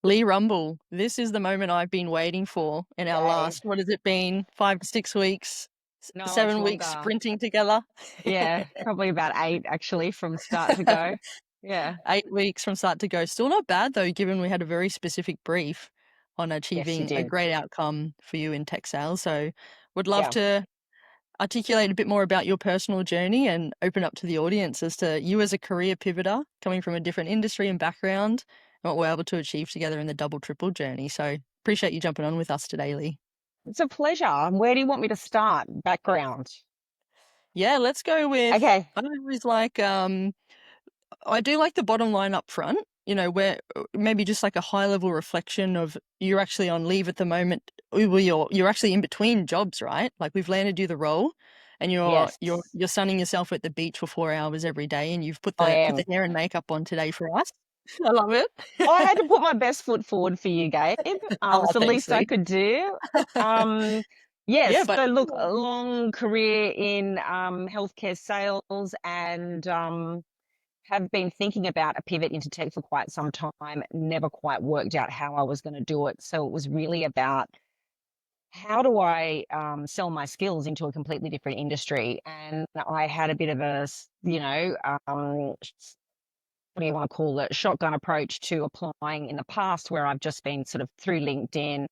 Leigh Rumble, this is the moment I've been waiting for in our Yay. last, what has it been, 5 to 6 weeks, No, it's 7 weeks longer. sprinting together. Yeah, probably about 8 actually from start to go. Yeah. 8 weeks from start to go. Still not bad though, given we had a very specific brief on Yes, you achieving a did. great outcome for you in tech sales. So would love Yeah. to articulate a bit more about your personal journey and open up to the audience as to you as a career pivoter coming from a different industry and background and what we're able to achieve together in the double triple journey. So appreciate you jumping on with us today, Leigh. It's a pleasure. Where do you want me to start? Background. Yeah, let's go with Okay. I always like I do like the bottom line up front, where maybe just like a high level reflection of you're actually on leave at the moment. Well, you're actually in between jobs, right? Like we've landed you the role and you're Yes, you're you're sunning yourself at the beach for 4 hours every day and you've put I the am. hair and makeup on today for us. I love it. I had to put my best foot forward for you, Gabe. Oh, It's the thanks, least I Leigh. could do. Um, Yeah, yes, but so look, a long career in healthcare sales and have been thinking about a pivot into tech for quite some time, never quite worked out how I was going to do it. So it was really about how do I sell my skills into a completely different industry? And I had a bit of what do you want to call it, shotgun approach to applying in the past where I've just been sort of through LinkedIn.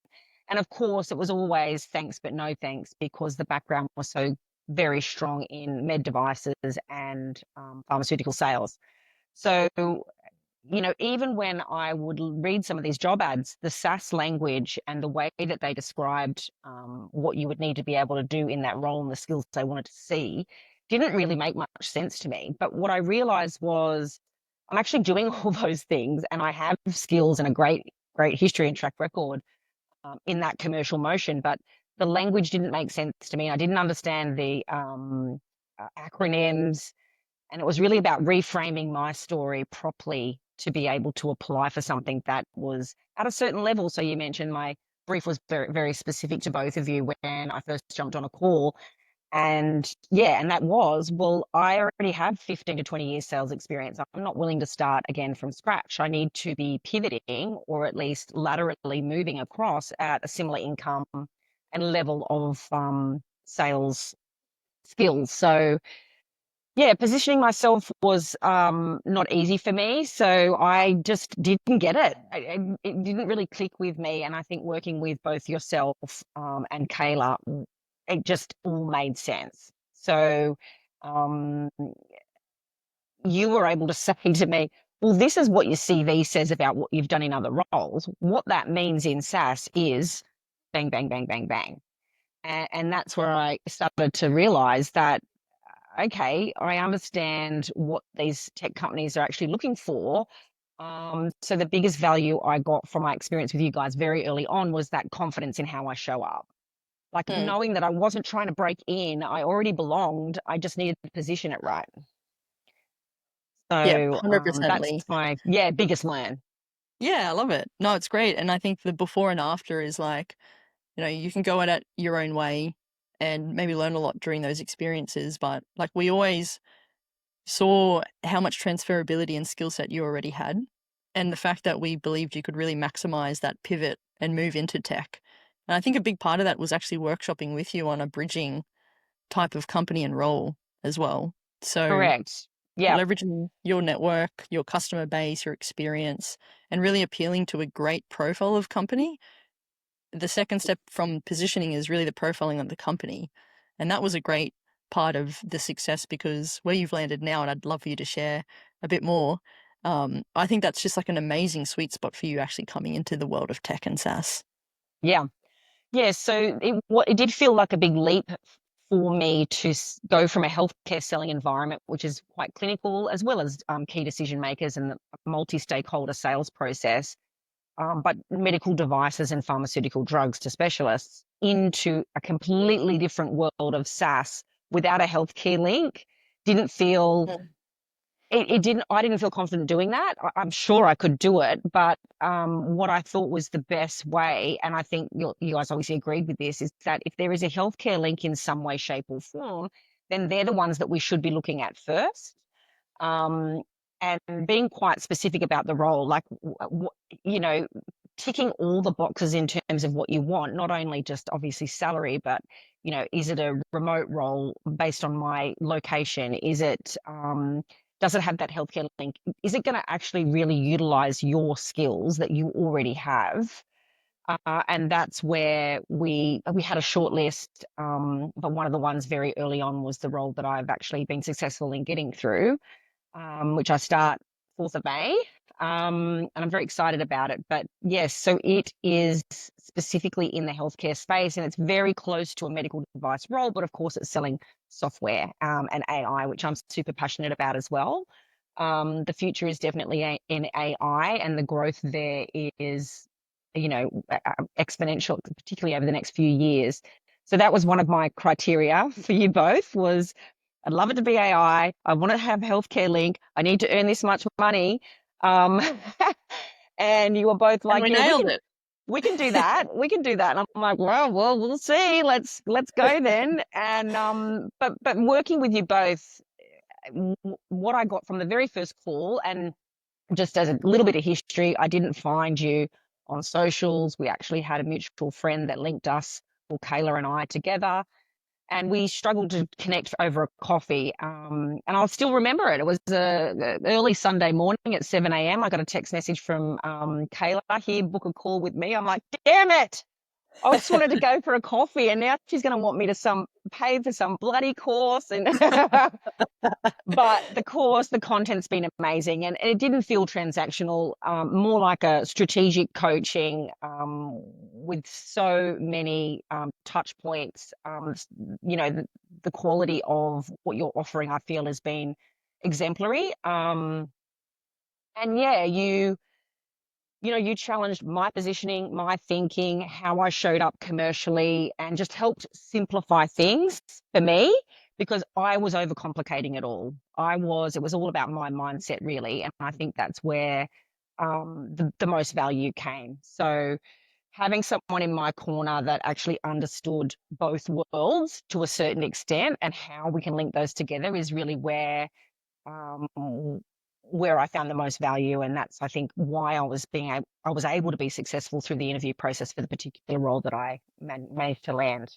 And of course, it was always thanks, but no thanks, because the background was so very strong in med devices and pharmaceutical sales. So, even when I would read some of these job ads, the SaaS language and the way that they described what you would need to be able to do in that role and the skills they wanted to see didn't really make much sense to me. But what I realized was I'm actually doing all those things and I have skills and a great history and track record in that commercial motion. But the language didn't make sense to me. I didn't understand the acronyms and it was really about reframing my story properly to be able to apply for something that was at a certain level. So you mentioned my brief was very, very specific to both of you when I first jumped on a call. And yeah, and that was, well, I already have 15 to 20 years sales experience. I'm not willing to start again from scratch. I need to be pivoting or at least laterally moving across at a similar income and level of sales skills. So yeah, positioning myself was not easy for me. So I just didn't get it. It didn't really click with me. And I think working with both yourself and Kayla, it just all made sense. So um, you were able to say to me, well, this is what your CV says about what you've done in other roles. What that means in SaaS is bang, bang, bang, bang, bang. And that's where I started to realize that okay, I understand what these tech companies are actually looking for. So the biggest value I got from my experience with you guys very early on was that confidence in how I show up. Like mm, knowing that I wasn't trying to break in, I already belonged. I just needed to position it right. yeah, So 100% that's Leigh. my biggest learn. Yeah, I love it. No, it's great. And I think the before and after is like, you can go at it your own way and maybe learn a lot during those experiences. But like we always saw how much transferability and skill set you already had. And the fact that we believed you could really maximize that pivot and move into tech. And I think a big part of that was actually workshopping with you on a bridging type of company and role as well. So Correct. Yeah. leveraging your network, your customer base, your experience, and really appealing to a great profile of company. The second step from positioning is really the profiling of the company. And that was a great part of the success because where you've landed now, and I'd love for you to share a bit more, I think that's just like an amazing sweet spot for you actually coming into the world of tech and SaaS. Yeah. Yeah. So it did feel like a big leap for me to go from a healthcare selling environment, which is quite clinical, as well as key decision makers and the multi-stakeholder sales process, but medical devices and pharmaceutical drugs to specialists, into a completely different world of SaaS without a healthcare link. Didn't feel Mm. it didn't I didn't feel confident doing that. I'm sure I could do it, but what I thought was the best way, and I think you guys obviously agreed with this, is that if there is a healthcare link in some way, shape, or form, then they're the ones that we should be looking at first. Um, and being quite specific about the role, like you know, ticking all the boxes in terms of what you want, not only just obviously salary, but is it a remote role based on my location? Is it does it have that healthcare link? Is it going to actually really utilize your skills that you already have? And that's where we had a short list, but one of the ones very early on was the role that I've actually been successful in getting through, which I start 4th of May. And I'm very excited about it. But yes, so it is specifically in the healthcare space, and it's very close to a medical device role, but of course it's selling software and AI, which I'm super passionate about as well. The future is definitely in AI, and the growth there is, exponential, particularly over the next few years. So that was one of my criteria for you both was I'd love it to be AI. I want to have healthcare link. I need to earn this much money. Um, and you were both And like, we yeah, we nailed can it. we can do that. We can do that. And I'm like, well, we'll see. Let's go then. And but working with you both, what I got from the very first call, and just as a little bit of history, I didn't find you on socials. We actually had a mutual friend that linked us, well, Kayla and I together, and we struggled to connect over a coffee. And I'll still remember it. It was a early Sunday morning at 7 a.m. I got a text message from Kayla, here, book a call with me. I'm like, damn it. I just wanted to go for a coffee, and now she's going to want me to pay for some bloody course. And but the content's been amazing, and it didn't feel transactional, more like a strategic coaching, with so many touch points. The quality of what you're offering, I feel, has been exemplary. And yeah, you challenged my positioning, my thinking, how I showed up commercially, and just helped simplify things for me because I was overcomplicating it all. It was all about my mindset, really. And I think that's where the most value came. So having someone in my corner that actually understood both worlds to a certain extent and how we can link those together is really um, where I found the most value, and that's I think why I was able to be successful through the interview process for the particular role that I managed to land.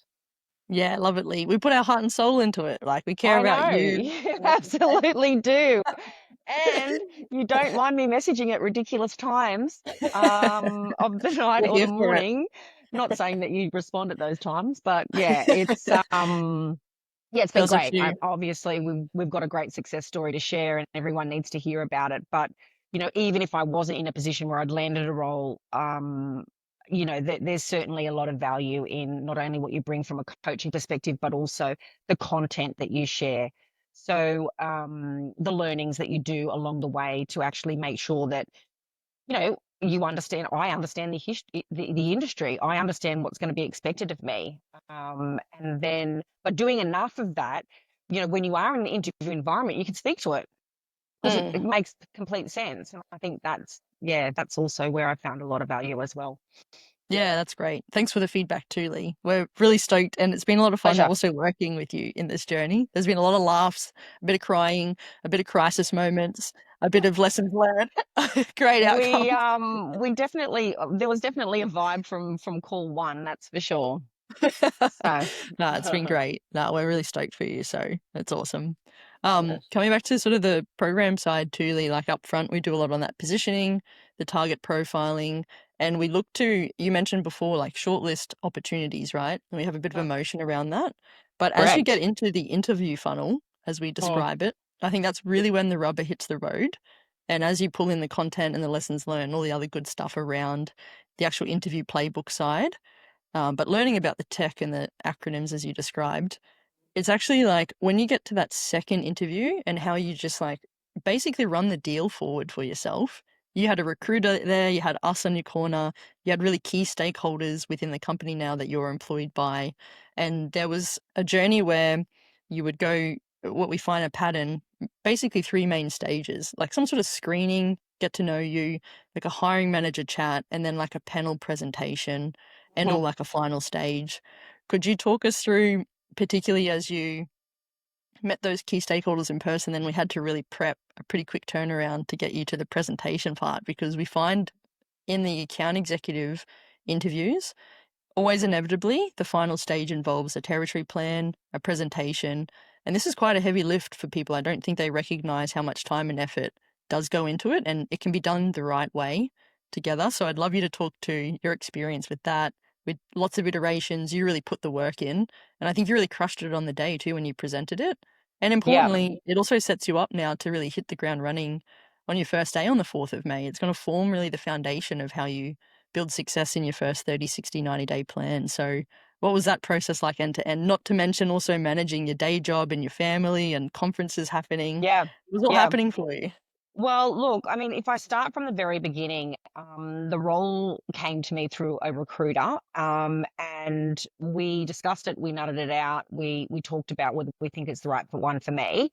Yeah, love it, Lee. We put our heart and soul into it. Like we care I about know, you. you absolutely do, and you don't mind me messaging at ridiculous times of the night We're or the here for it. morning. Not saying that you respond at those times, but yeah, yeah, it's been Girls are great. few. Obviously, we've got a great success story to share, and everyone needs to hear about it. But even if I wasn't in a position where I'd landed a role, there's certainly a lot of value in not only what you bring from a coaching perspective, but also the content that you share. So the learnings that you do along the way to actually make sure that you understand. I understand the history, the industry. I understand what's going to be expected of me. And then, but doing enough of that, when you are in an interview environment, you can speak to it because it Mm. makes complete sense. And I think that's also where I found a lot of value as well. Yeah, that's great. Thanks for the feedback too, Lee. We're really stoked, and it's been a lot of fun Pleasure. also working with you in this journey. There's been a lot of laughs, a bit of crying, a bit of crisis moments, a bit of lessons learned. Great We outcomes. um we definitely there was definitely a vibe from call one, that's for sure. So No, it's been great. No, we're really stoked for you. So that's awesome. Coming back to sort of the program side too, Lee, like up front, we do a lot on that positioning, the target profiling, and we look to, you mentioned before, like shortlist opportunities, right? And we have a bit of emotion around that. But as you get correct. into the interview funnel, as we Mm, describe it, I think that's really when the rubber hits the road. And as you pull in the content and the lessons learned, all the other good stuff around the actual interview playbook side, but learning about the tech and the acronyms as you described, it's actually like when you get to that second interview and how you just like basically run the deal forward for yourself. You had a recruiter there, you had us on your corner, you had really key stakeholders within the company now that you're employed by. And there was a journey where you would go, what we find a pattern, basically three main stages, like some sort of screening, get to know you, like a hiring manager chat, and then like a panel presentation, and all mhm. like a final stage. Could you talk us through, particularly as you met those key stakeholders in person, then we had to really prep a pretty quick turnaround to get you to the presentation part because we find in the account executive interviews, always inevitably, the final stage involves a territory plan, a presentation, and this is quite a heavy lift for people. I don't think they recognize how much time and effort does go into it, and it can be done the right way together. So I'd love you to talk to your experience with that, with lots of iterations. You really put the work in, and I think you really crushed it on the day too when you presented it. And Yeah. importantly, it also sets you up now to really hit the ground running on your first day on the 4th of May. It's going to form really the foundation of how you build success in your first 30, 60, 90-day plan. So what was that process like end to end? Not to mention also managing your day job and your family and conferences happening. Yeah. It was all Yeah. happening for you. Well, look, I mean, if I start from the very beginning, the role came to me through a recruiter, and we discussed it, we nutted it out, we talked about whether we think it's the right one for me.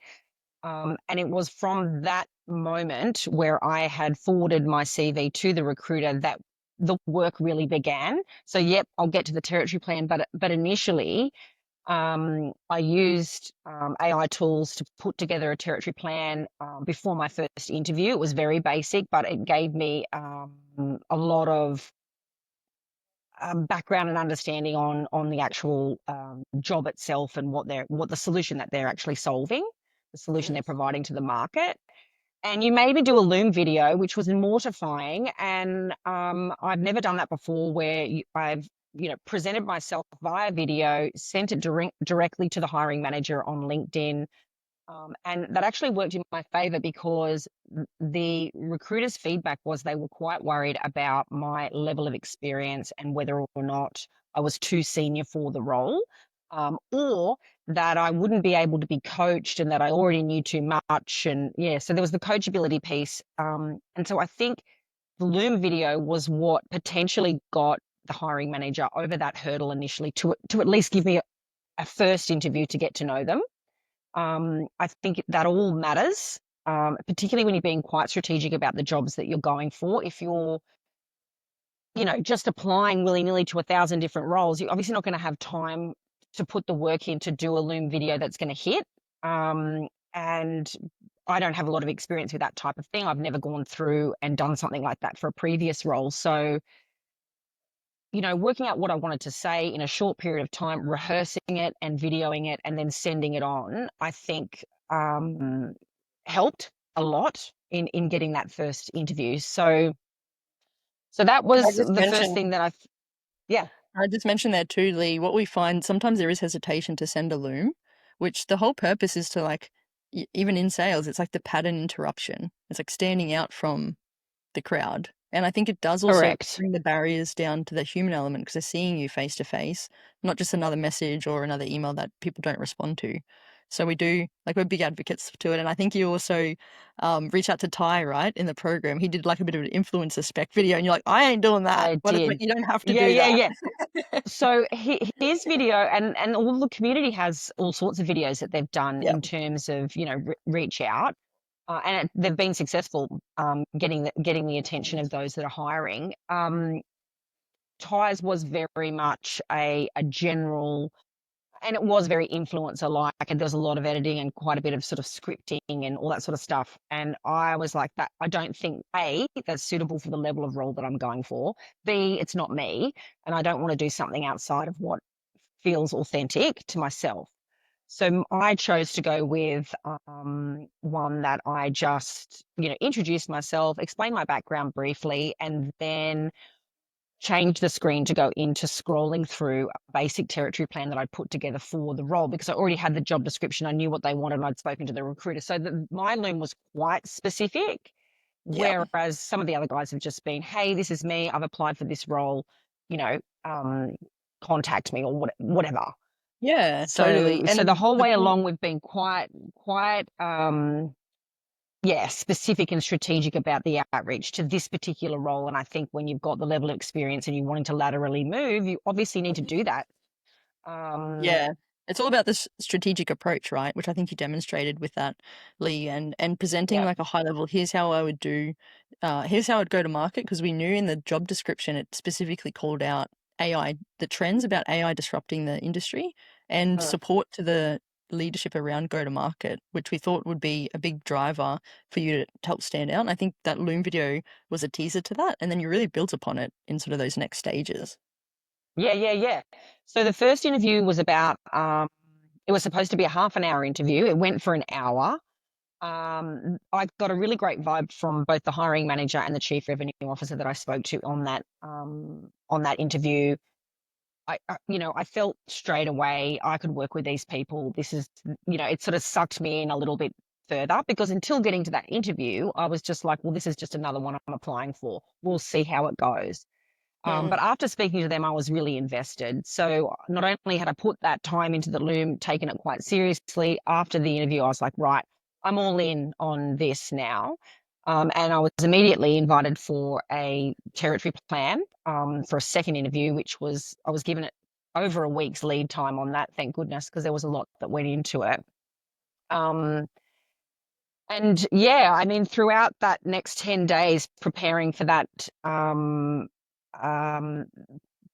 And it was from that moment where I had forwarded my CV to the recruiter that the work really began. So, yep, I'll get to the territory plan, but initially, I used AI tools to put together a territory plan before my first interview. It was very basic, but it gave me a lot of background and understanding on the actual job itself and what the solution that they're actually solving, the solution they're providing to the market. And you made me do a Loom video, which was mortifying. And I've never done that before, where I've presented myself via video, sent it directly to the hiring manager on LinkedIn, and that actually worked in my favor because the recruiter's feedback was they were quite worried about my level of experience and whether or not I was too senior for the role, or that I wouldn't be able to be coached and that I already knew too much. And yeah, so there was the coachability piece. And so I think the Loom video was what potentially got the hiring manager over that hurdle initially to at least give me a first interview to get to know them. I think that all matters, particularly when you're being quite strategic about the jobs that you're going for. If you're, just applying willy-nilly to 1,000 different roles, you're obviously not going to have time to put the work in to do a Loom video that's going to hit. And I don't have a lot of experience with that type of thing. I've never gone through and done something like that for a previous role. So, working out what I wanted to say in a short period of time, rehearsing it and videoing it and then sending it on, I think helped a lot in getting that first interview. So that Can I was just the first mention thing that yeah, I just mentioned there too, Leigh, what we find sometimes there is hesitation to send a loom, which the whole purpose is to like, even in sales, it's like the pattern interruption. It's like standing out from the crowd. And I think it does also correct. bring the barriers down to the human element because they're seeing you face to face, not just another message or another email that people don't respond to. So we do, like, we're big advocates to it. And I think you also reached out to Ty, right, in the program. He did like a bit of an influencer spec video, and you're like, I ain't doing that. I What is, did. you don't have to Yeah, do yeah, that. yeah. So his video and all the community has all sorts of videos that they've done Yeah. in terms of, reach out. They've been successful getting the attention of those that are hiring. Ty's was very much a general, and it was very influencer like, and there was a lot of editing and quite a bit of sort of scripting and all that sort of stuff. And I was like, that I don't think A, that's suitable for the level of role that I'm going for. B, it's not me, and I don't want to do something outside of what feels authentic to myself. So I chose to go with one that I just, introduced myself, explained my background briefly, and then change the screen to go into scrolling through a basic territory plan that I'd put together for the role because I already had the job description. I knew what they wanted and I'd spoken to the recruiter. So my Loom was quite specific, Yeah. whereas some of the other guys have just been, hey, this is me. I've applied for this role, you know, um, contact me or whatever. Yeah, totally. So the And whole the way thing, along, we've been quite, yeah, specific and strategic about the outreach to this particular role. And I think when you've got the level of experience and you're wanting to laterally move, you obviously need to do that. Um, yeah, it's all about this strategic approach, right? Which I think you demonstrated with that, Leigh, and presenting yeah, like a high level. Here's how I would do. Here's how I'd go to market because we knew in the job description it specifically called out AI, the trends about AI disrupting the industry, and mm, support to the leadership around go to market, which we thought would be a big driver for you to help stand out. And I think that Loom video was a teaser to that. And then you really built upon it in sort of those next stages. Yeah, yeah, yeah. So the first interview was about, it was supposed to be a half an hour interview. It went for an hour. I got a really great vibe from both the hiring manager and the chief revenue officer that I spoke to on that interview. I felt straight away I could work with these people. This is, it sort of sucked me in a little bit further because until getting to that interview, I was just like, well, this is just another one I'm applying for. We'll see how it goes. But Mm. after speaking to them, I was really invested. So not only had I put that time into the Loom, taken it quite seriously, after the interview, I was like, right, I'm all in on this now. And I was immediately invited for a territory plan for a second interview, I was given it over a week's lead time on that, thank goodness, because there was a lot that went into it. Um, and yeah, I mean, throughout that next 10 days preparing for that um,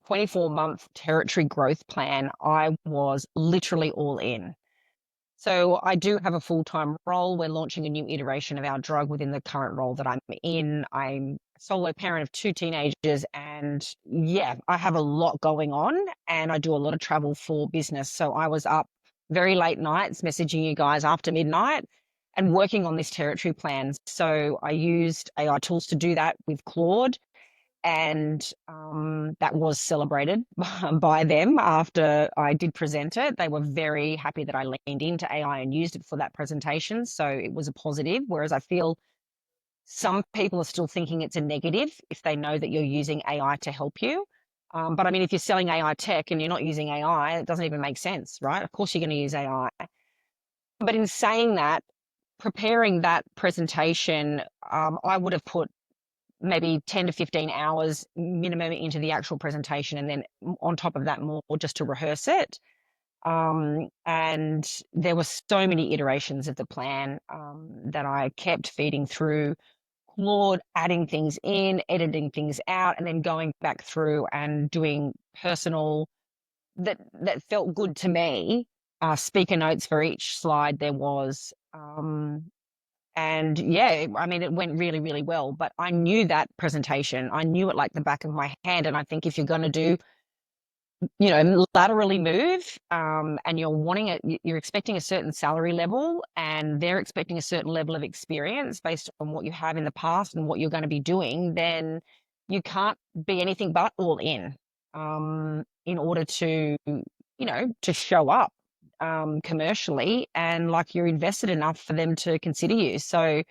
24-month territory growth plan, I was literally all in. So I do have a full-time role. We're launching a new iteration of our drug within the current role that I'm in. I'm a solo parent of two teenagers, and yeah, I have a lot going on and I do a lot of travel for business. So I was up very late nights messaging you guys after midnight and working on this territory plan. So I used AI tools to do that with Claude, and that was celebrated by them after I did present it. They were very happy that I leaned into AI and used it for that presentation. So it was a positive, whereas I feel some people are still thinking it's a negative if they know that you're using AI to help you. But I mean, if you're selling AI tech and you're not using AI, it doesn't even make sense, right? Of course, you're going to use AI. But in saying that, preparing that presentation, I would have put maybe 10 to 15 hours minimum into the actual presentation, and then on top of that more just to rehearse it. And there were so many iterations of the plan that I kept feeding through Claude, adding things in, editing things out, and then going back through and doing personal that felt good to me. Speaker notes for each slide there was. And yeah, I mean, it went really, really well. But I knew that presentation. I knew it like the back of my hand. And I think if you're going to do, laterally move, and you're wanting it, you're expecting a certain salary level, and they're expecting a certain level of experience based on what you have in the past and what you're going to be doing, then you can't be anything but all in order to show up commercially and like you're invested enough for them to consider you. So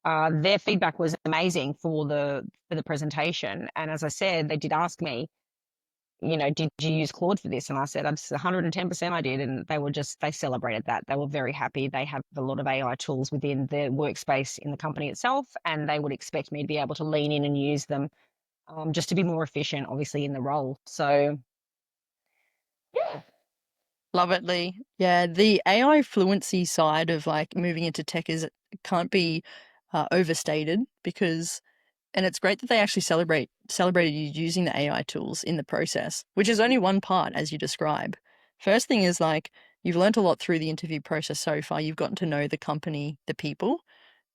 their feedback was amazing for the presentation. And as I said, they did ask me, did you use Claude for this? And I said, 110% I did. And they celebrated that. They were very happy. They have a lot of AI tools within the workspace in the company itself, and they would expect me to be able to lean in and use them just to be more efficient, obviously, in the role. So, yeah. Love it, Leigh. Yeah, the AI fluency side of like moving into tech is can't be overstated because, and it's great that they actually celebrated you using the AI tools in the process, which is only one part as you describe. First thing is like you've learned a lot through the interview process so far. You've gotten to know the company, the people.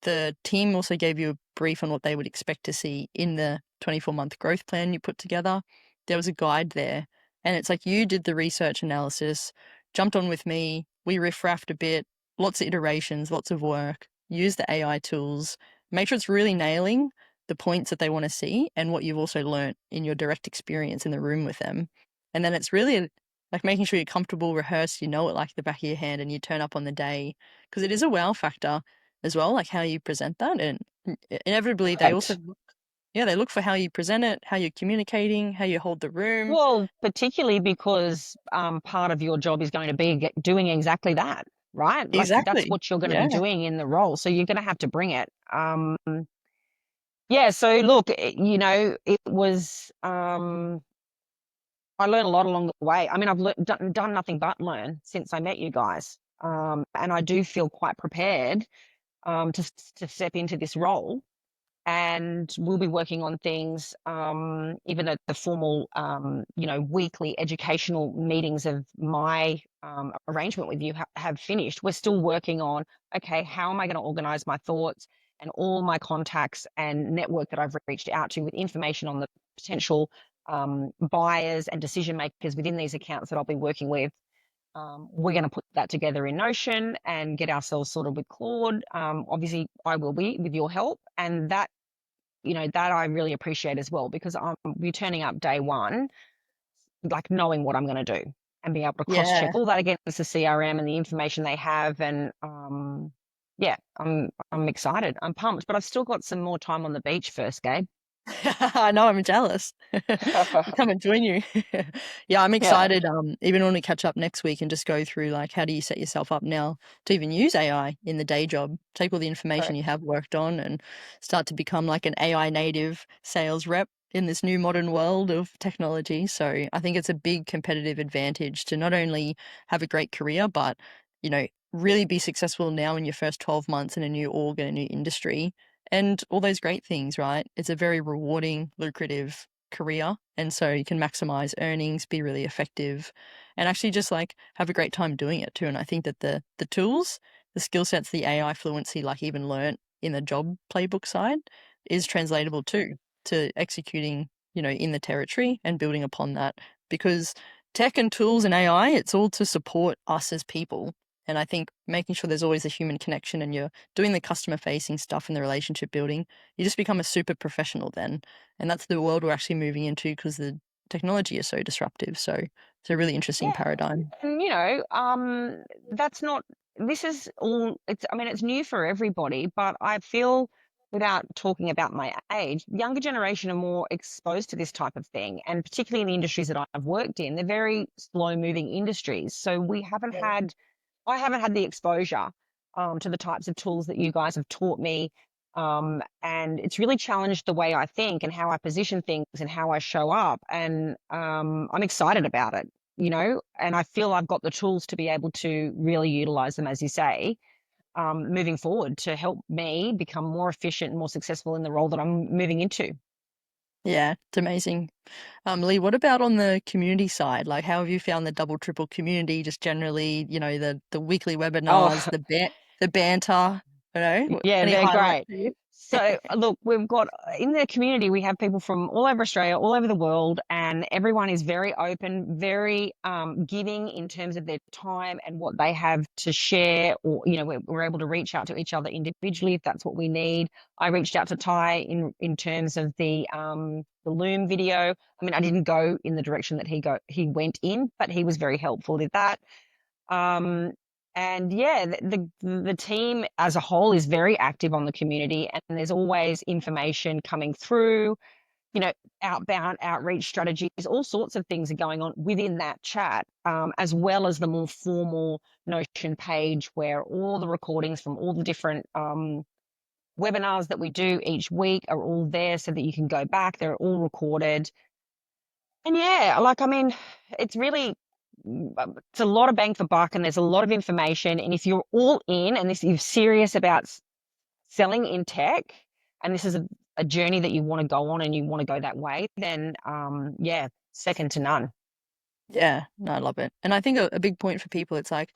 The team also gave you a brief on what they would expect to see in the 24-month growth plan you put together. There was a guide there. And it's like you did the research analysis, jumped on with me, we riff-raffed a bit, lots of iterations, lots of work, use the AI tools, make sure it's really nailing the points that they want to see and what you've also learnt in your direct experience in the room with them. And then it's really like making sure you're comfortable, rehearsed, you know it like the back of your hand, and you turn up on the day because it is a wow factor as well, like how you present that. And inevitably, they also Correct. yeah, they look for how you present it, how you're communicating, how you hold the room. Well, particularly because part of your job is going to be doing exactly that, right? Like that's Exactly. what you're going to be Yeah. doing in the role. So you're going to have to bring it. Yeah. So look, it was, I learned a lot along the way. I mean, done nothing but learn since I met you guys. And I do feel quite prepared to step into this role. and we'll be working on things, even at the formal, weekly educational meetings of my arrangement with you have finished. We're still working on, okay, how am I going to organize my thoughts and all my contacts and network that I've reached out to with information on the potential buyers and decision makers within these accounts that I'll be working with. We're going to put that together in Notion and get ourselves sorted with Claude. Obviously, I will be with your help, and that I really appreciate as well, because I'm be turning up day one, like knowing what I'm going to do and being able to cross check Yeah. all that against the CRM and the information they have. And yeah, I'm excited. I'm pumped, but I've still got some more time on the beach first, Gabe. I know, I'm jealous. I'll come and join you. Yeah, I'm Yeah, excited. Even when we catch up next week and just go through like how do you set yourself up now to even use AI in the day job? Take all the information you correct. have worked on and start to become like an AI native sales rep in this new modern world of technology. So I think it's a big competitive advantage to not only have a great career, but really be successful now in your first 12 months in a new org and a new industry and all those great things, right? It's a very rewarding, lucrative career. And so you can maximize earnings, be really effective, and actually just like have a great time doing it too. And I think that the tools, the skill sets, the AI fluency, like even learnt in the job playbook side, is translatable too to executing, in the territory and building upon that. Because tech and tools and AI, it's all to support us as people. And I think making sure there's always a human connection and you're doing the customer facing stuff and the relationship building, you just become a super professional then. And that's the world we're actually moving into because the technology is so disruptive. So it's a really interesting Yeah, paradigm. and that's not. This is all. It's. I mean, it's new for everybody, but I feel, without talking about my age, younger generation are more exposed to this type of thing, and particularly in the industries that I've worked in, they're very slow-moving industries. So we haven't Yeah. had I haven't had the exposure to the types of tools that you guys have taught me. And it's really challenged the way I think and how I position things and how I show up. And I'm excited about it, and I feel I've got the tools to be able to really utilize them, as you say, moving forward to help me become more efficient and more successful in the role that I'm moving into. Yeah, it's amazing. Leigh, what about on the community side? Like, how have you found the double triple community? Just generally, the weekly webinars, Oh, the banter. yeah, Any they're highlights great. for you? So, look, we've got in the community, we have people from all over Australia, all over the world, and everyone is very open, very giving in terms of their time and what they have to share. Or, we're able to reach out to each other individually if that's what we need. I reached out to Ty in terms of the Loom video. I mean, I didn't go in the direction that he went in, but he was very helpful with that. Um, and yeah, the team as a whole is very active on the community, and there's always information coming through, you know, outbound outreach strategies, all sorts of things are going on within that chat, as well as the more formal Notion page where all the recordings from all the different webinars that we do each week are all there so that you can go back. They're all recorded. And yeah, like, I mean, it's really, it's a lot of bang for buck and there's a lot of information. And if you're all in and you're serious about selling in tech and this is a journey that you want to go on and you want to go that way, then yeah, second to none. Yeah, no, I love it. And I think a big point for people, it's like,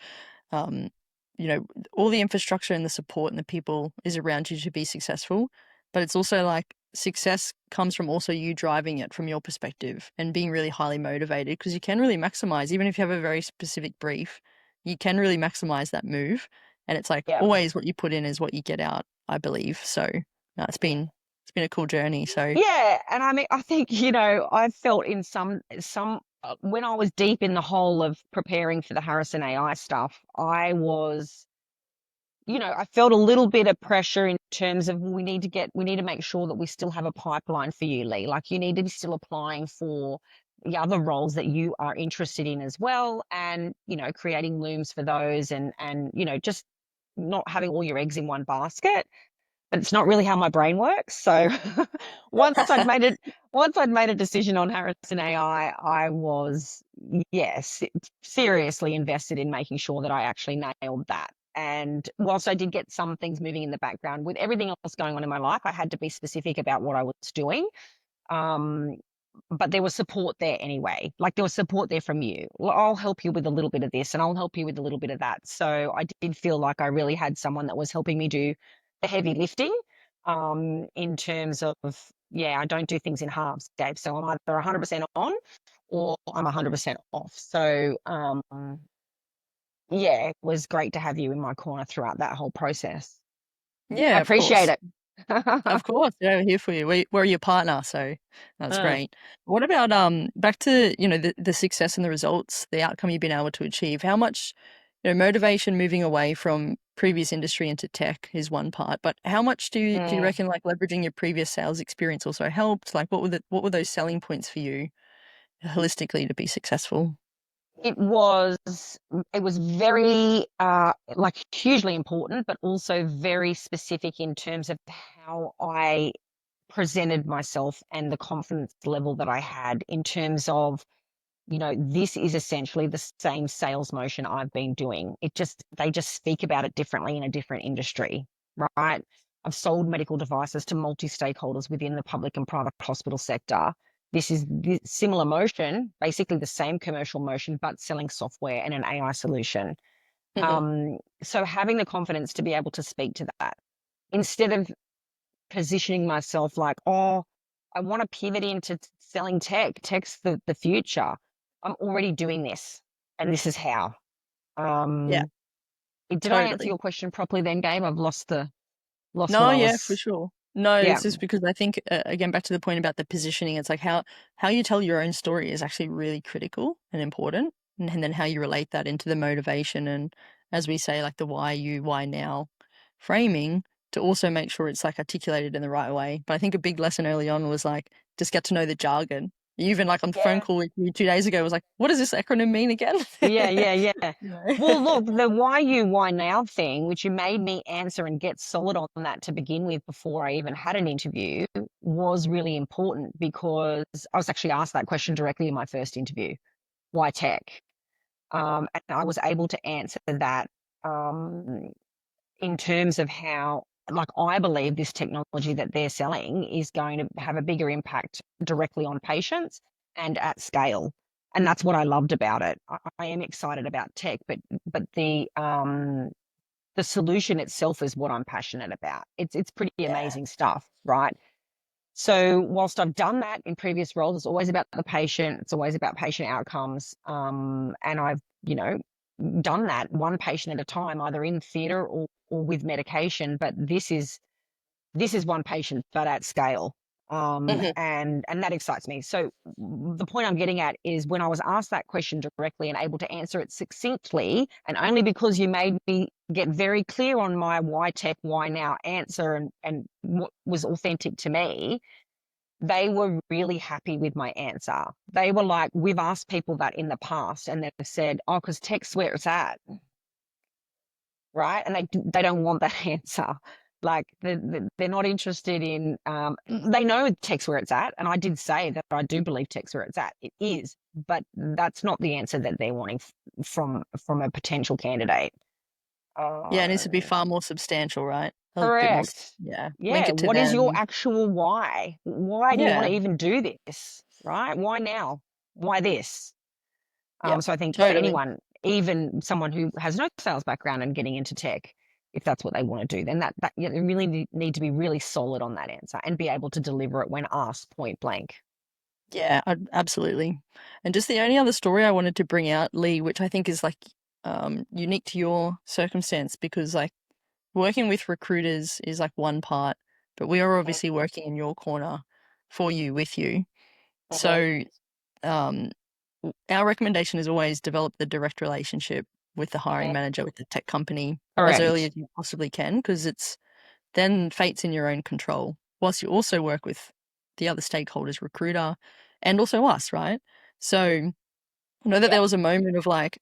um, you know, all the infrastructure and the support and the people is around you to be successful. But it's also like success comes from also you driving it from your perspective and being really highly motivated because you can really maximize, even if you have a very specific brief, you can really maximize that move. And it's like Yeah. always what you put in is what you get out, I believe. So no, it's been a cool journey. So Yeah, and I mean, I think, I felt in some when I was deep in the hole of preparing for the Harrison AI stuff, I felt a little bit of pressure in terms of we need to make sure that we still have a pipeline for you, Leigh. Like you need to be still applying for the other roles that you are interested in as well, and creating looms for those, and just not having all your eggs in one basket. But it's not really how my brain works. So once I'd made it, once I'd made a decision on Harrison AI, I was, yes, seriously invested in making sure that I actually nailed that. And whilst I did get some things moving in the background, with everything else going on in my life, I had to be specific about what I was doing. Um, but there was support there anyway. Like there was support there from you. Well, I'll help you with a little bit of this and I'll help you with a little bit of that. So I did feel like I really had someone that was helping me do the heavy lifting, in terms of, yeah, I don't do things in halves, Dave. So I'm either 100% on or I'm 100% off. So, yeah, it was great to have you in my corner throughout that whole process. I Yeah, of appreciate course. it. Of course, yeah, we're here for you. We're your partner, so that's Uh, great. What about back to, the success and the results, the outcome you've been able to achieve? How much, motivation moving away from previous industry into tech is one part, but how much do you mm. reckon like leveraging your previous sales experience also helped? Like what were those selling points for you holistically to be successful? It was it was very like hugely important, but also very specific in terms of how I presented myself and the confidence level that I had in terms of, this is essentially the same sales motion I've been doing. They just speak about it differently in a different industry, right? I've sold medical devices to multi-stakeholders within the public and private hospital sector. This is the similar motion, basically the same commercial motion, but selling software and an AI solution. Hmm. So having the confidence to be able to speak to that instead of positioning myself like, oh, I want to pivot into selling tech. Tech's the future. I'm already doing this, and this is how. Yeah, Um, did I answer totally. your question properly then, Gabe? I've lost what No, I yeah, for was. sure. No, Yeah, it's just because I think again back to the point about the positioning. It's like how you tell your own story is actually really critical and important, and then how you relate that into the motivation and, as we say, like the why you, why now framing to also make sure it's like articulated in the right way. But I think a big lesson early on was like just get to know the jargon. Even like on the phone yeah. call with you 2 days ago was like, what does this acronym mean again? Yeah, yeah, yeah. You Well, know? look, the why you, why now thing, which you made me answer and get solid on that to begin with before I even had an interview, was really important because I was actually asked that question directly in my first interview. Why tech? And I was able to answer that um, in terms of how, like, I believe this technology that they're selling is going to have a bigger impact directly on patients and at scale. And that's what I loved about it. I am excited about tech, but the solution itself is what I'm passionate about. It's pretty Yeah. amazing stuff, right? So whilst I've done that in previous roles, it's always about the patient. It's always about patient outcomes. And I've, done that one patient at a time, either in theatre or with medication. But this is one patient, but at scale. Mhm. And that excites me. So the point I'm getting at is when I was asked that question directly and able to answer it succinctly, and only because you made me get very clear on my why tech, why now answer and what was authentic to me, they were really happy with my answer. They were like, we've asked people that in the past and they've said, oh, because tech's where it's at, right? And they don't want that answer. Like they're not interested in, they know tech's where it's at. And I did say that I do believe tech's where it's at. It is, but that's not the answer that they're wanting from a potential candidate. Yeah, it needs to be Uh, far more substantial, right? A bit more, Correct. yeah, link Yeah. it to What is your them. actual why? Why do you want Yeah, to even do this? Right? Why now? Why this? yeah, So I think for totally. anyone, even someone who has no sales background and getting into tech, if that's what they want to do, then that you really need to be really solid on that answer and be able to deliver it when asked point blank. Yeah, absolutely. And just the only other story I wanted to bring out, Leigh, which I think is like unique to your circumstance, because like working with recruiters is like one part, but we are obviously working in your corner for you, with you. Mm-hmm. So um, our recommendation is always develop the direct relationship with the hiring manager, with the tech company as early Correct. as you possibly can, because it's then fate's in your own control. Whilst you also work with the other stakeholders, recruiter, and also us, right? So I know that Yep. there was a moment of like,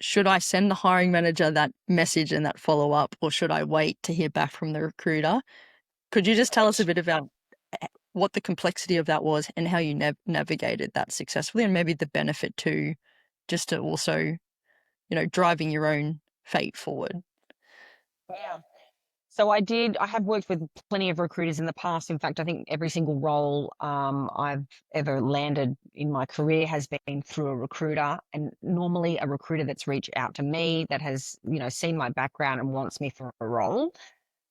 should I send the hiring manager that message and that follow up, or should I wait to hear back from the recruiter? Could you just tell us a Correct. bit about what the complexity of that was and how you navigated that successfully, and maybe the benefit to just to also, driving your own fate forward? Yeah. So I have worked with plenty of recruiters in the past. In fact, I think every single role I've ever landed in my career has been through a recruiter, and normally a recruiter that's reached out to me that has, seen my background and wants me for a role.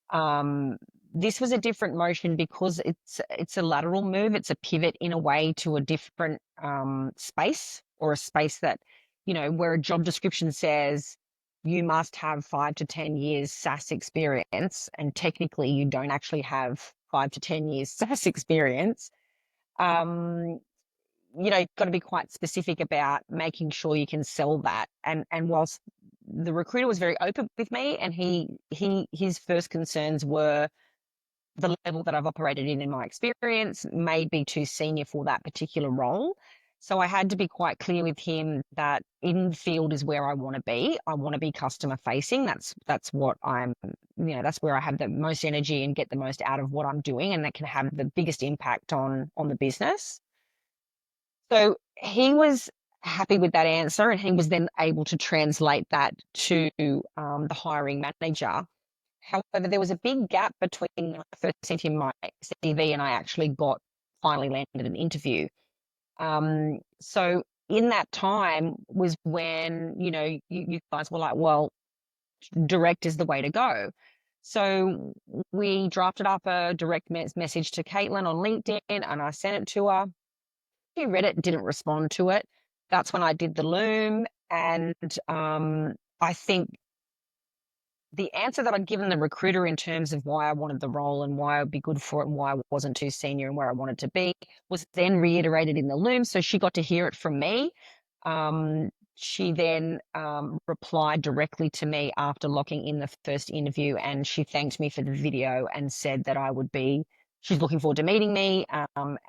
Um, this was a different motion because it's a lateral move. It's a pivot in a way to a different space, or a space that, where a job description says you must have 5 to 10 years SaaS experience, and technically you don't actually have 5 to 10 years SaaS experience. Um, got to be quite specific about making sure you can sell that. And whilst the recruiter was very open with me, and his first concerns were the level that I've operated in my experience may be too senior for that particular role. So I had to be quite clear with him that in field is where I want to be. I want to be customer facing. That's what I'm, that's where I have the most energy and get the most out of what I'm doing, and that can have the biggest impact on the business. So he was happy with that answer, and he was then able to translate that to the hiring manager. However, there was a big gap between when I first sent him my CV and I actually finally landed an interview. So in that time was when, you guys were like, well, direct is the way to go. So we drafted up a direct message to Caitlin on LinkedIn, and I sent it to her. She read it, didn't respond to it. That's when I did the Loom. And I think the answer that I'd given the recruiter in terms of why I wanted the role and why I'd be good for it and why I wasn't too senior and where I wanted to be was then reiterated in the Loom. So she got to hear it from me. She then replied directly to me after locking in the first interview, and she thanked me for the video and said that she's looking forward to meeting me.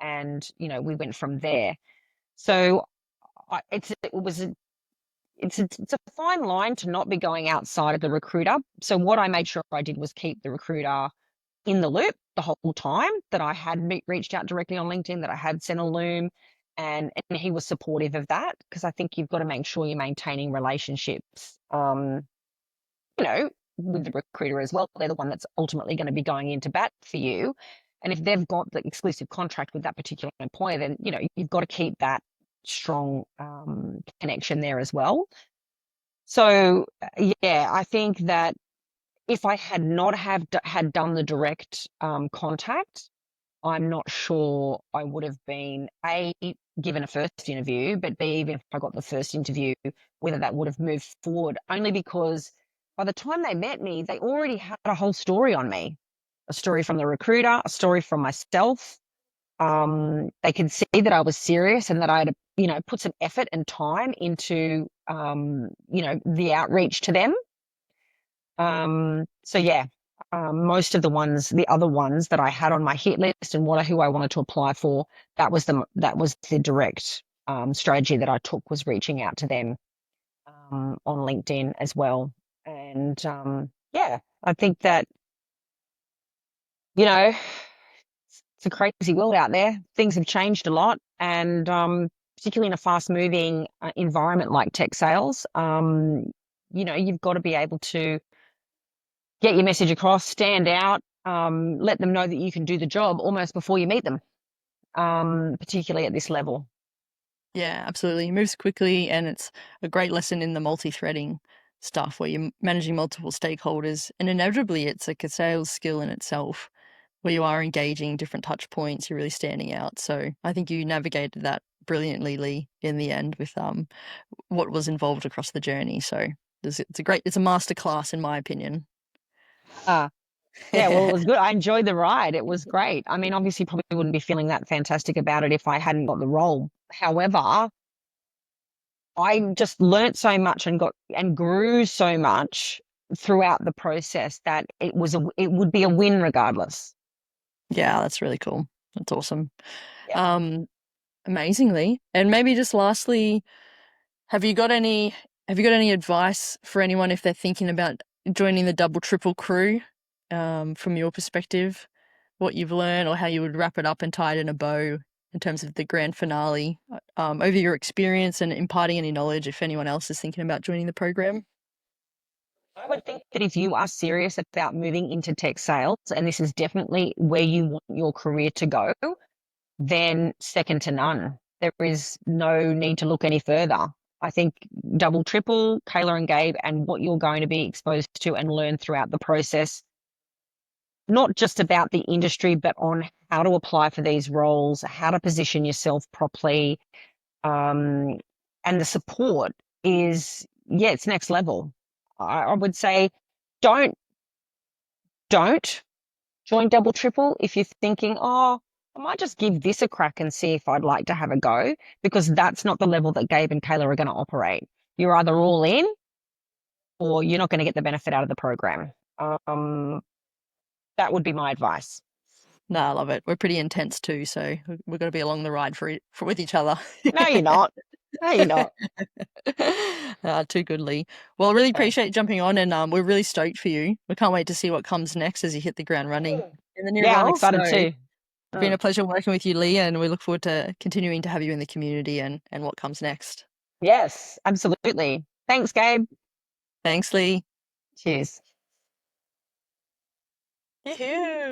And, we went from there. So it's a fine line to not be going outside of the recruiter. So what I made sure I did was keep the recruiter in the loop the whole time, that I had reached out directly on LinkedIn, that I had sent a Loom, and he was supportive of that, because I think you've got to make sure you're maintaining relationships, you know, with the recruiter as well. They're the one that's ultimately going to be going into bat for you. And if they've got the exclusive contract with that particular employer, then, you've got to keep that strong connection there as well. So yeah, I think that if I had not had done the direct contact, I'm not sure I would have been A, given a first interview, but B, even if I got the first interview, whether that would have moved forward. Only because by the time they met me, they already had a whole story on me, a story from the recruiter, a story from myself. They could see that I was serious and that I had, put some effort and time into, the outreach to them. So yeah, most of the other ones that I had on my hit list and who I wanted to apply for, that was the direct strategy that I took, was reaching out to them on LinkedIn as well. And yeah, I think that, you know, it's a crazy world out there. Things have changed a lot, and particularly in a fast-moving environment like tech sales, you've got to be able to get your message across, stand out, let them know that you can do the job almost before you meet them, particularly at this level. Yeah, absolutely. It moves quickly, and it's a great lesson in the multi-threading stuff where you're managing multiple stakeholders, and inevitably it's like a sales skill in itself where you are engaging different touch points, you're really standing out. So I think you navigated that brilliantly, Leigh, in the end with what was involved across the journey. So it's a masterclass in my opinion. Uh, yeah, well, it was good. I enjoyed the ride. It was great. I mean, obviously, probably wouldn't be feeling that fantastic about it if I hadn't got the role. However, I just learnt so much and grew so much throughout the process that it would be a win regardless. Yeah, that's really cool. That's awesome. Yeah. Um, Amazingly. And maybe just lastly, have you got any have you got any advice for anyone if they're thinking about joining the double triple crew, from your perspective, what you've learned or how you would wrap it up and tie it in a bow in terms of the grand finale, over your experience and imparting any knowledge if anyone else is thinking about joining the program? I would think that if you are serious about moving into tech sales, and this is definitely where you want your career to go, then second to none. There is no need to look any further. I think double, triple, Kayla and Gabe, and what you're going to be exposed to and learn throughout the process, not just about the industry, but on how to apply for these roles, how to position yourself properly, um, and the support is, yeah, it's next level. I would say don't don't join double triple if you're thinking, oh, I might just give this a crack and see if I'd like to have a go, because that's not the level that Gabe and Kayla are going to operate. You're either all in or you're not going to get the benefit out of the program. Um, that would be my advice. No, I love it. We're pretty intense too, so we've got to be along the ride for with each other. No, you're not. No, you're not. Too good, Lee. Well, I really Yeah. appreciate you jumping on, and we're really stoked for you. We can't wait to see what comes next as you hit the ground running in the Yeah, I'm Nirvana excited snow. too. It's been a pleasure working with you, Lee, and we look forward to continuing to have you in the community and what comes next. Yes, absolutely. Thanks, Gabe. Thanks, Lee. Cheers. Yoo-hoo.